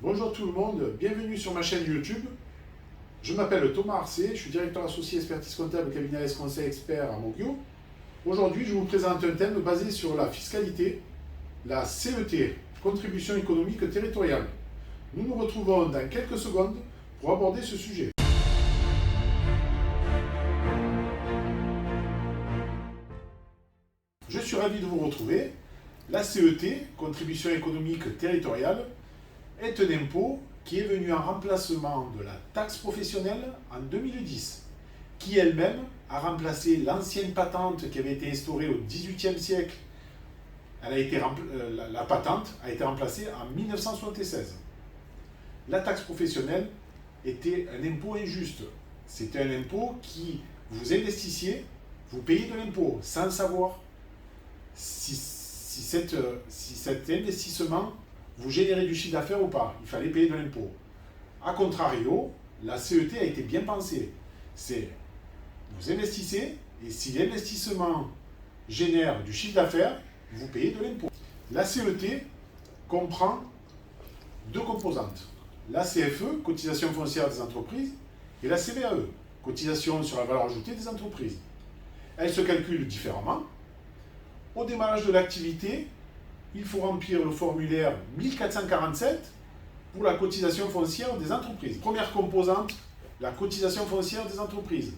Bonjour tout le monde, bienvenue sur ma chaîne YouTube. Je m'appelle Thomas Arcet, je suis directeur associé expertise comptable cabinet AS Conseil Expert à Mogio. Aujourd'hui, je vous présente un thème basé sur la fiscalité, la CET, contribution économique territoriale. Nous nous retrouvons dans quelques secondes pour aborder ce sujet. Je suis ravi de vous retrouver. La CET, contribution économique territoriale, est un impôt qui est venu en remplacement de la taxe professionnelle en 2010, qui elle-même a remplacé l'ancienne patente qui avait été instaurée au XVIIIe siècle. La patente a été remplacée en 1976. La taxe professionnelle était un impôt injuste. C'était un impôt qui, vous investissiez, vous payez de l'impôt sans savoir si cet investissement vous générez du chiffre d'affaires ou pas. Il fallait payer de l'impôt. A contrario, la CET a été bien pensée. C'est, vous investissez, et si l'investissement génère du chiffre d'affaires, vous payez de l'impôt. La CET comprend deux composantes. La CFE, cotisation foncière des entreprises, et la CVAE, cotisation sur la valeur ajoutée des entreprises. Elles se calculent différemment. Au démarrage de l'activité, il faut remplir le formulaire 1447 pour la cotisation foncière des entreprises. Première composante, la cotisation foncière des entreprises.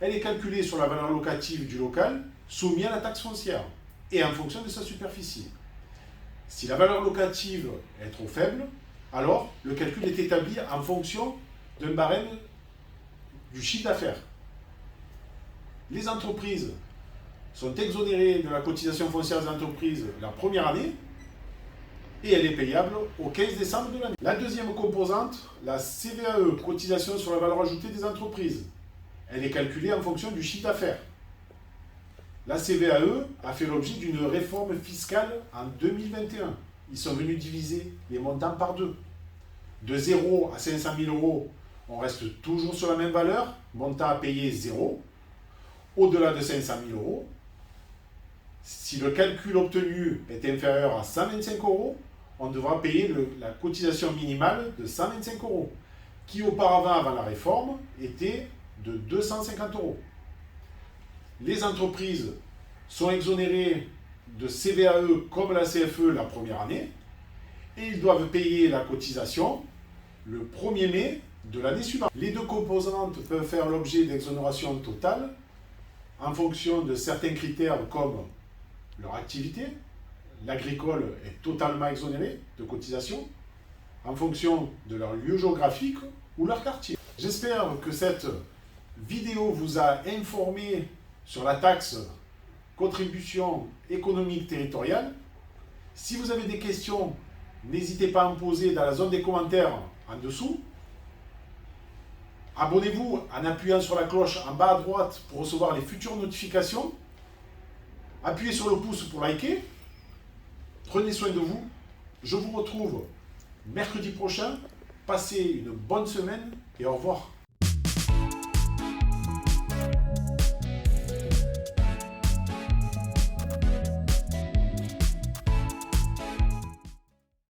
Elle est calculée sur la valeur locative du local soumis à la taxe foncière et en fonction de sa superficie. Si la valeur locative est trop faible, alors le calcul est établi en fonction d'un barème du chiffre d'affaires. Les entreprises sont exonérées de la cotisation foncière des entreprises la première année et elle est payable au 15 décembre de l'année. La deuxième composante, la CVAE, cotisation sur la valeur ajoutée des entreprises. Elle est calculée en fonction du chiffre d'affaires. La CVAE a fait l'objet d'une réforme fiscale en 2021. Ils sont venus diviser les montants par deux. De 0 à 500 000 euros, on reste toujours sur la même valeur, montant à payer 0. Au-delà de 500 000 euros, si le calcul obtenu est inférieur à 125 euros, on devra payer la cotisation minimale de 125 euros, qui auparavant, avant la réforme, était de 250 euros. Les entreprises sont exonérées de CVAE comme la CFE la première année, et ils doivent payer la cotisation le 1er mai de l'année suivante. Les deux composantes peuvent faire l'objet d'exonération totale en fonction de certains critères comme leur activité. L'agricole est totalement exonéré de cotisation en fonction de leur lieu géographique ou leur quartier. J'espère que cette vidéo vous a informé sur la taxe contribution économique territoriale. Si vous avez des questions, n'hésitez pas à en poser dans la zone des commentaires en dessous. Abonnez-vous en appuyant sur la cloche en bas à droite pour recevoir les futures notifications. Appuyez sur le pouce pour liker. Prenez soin de vous. Je vous retrouve mercredi prochain. Passez une bonne semaine et au revoir.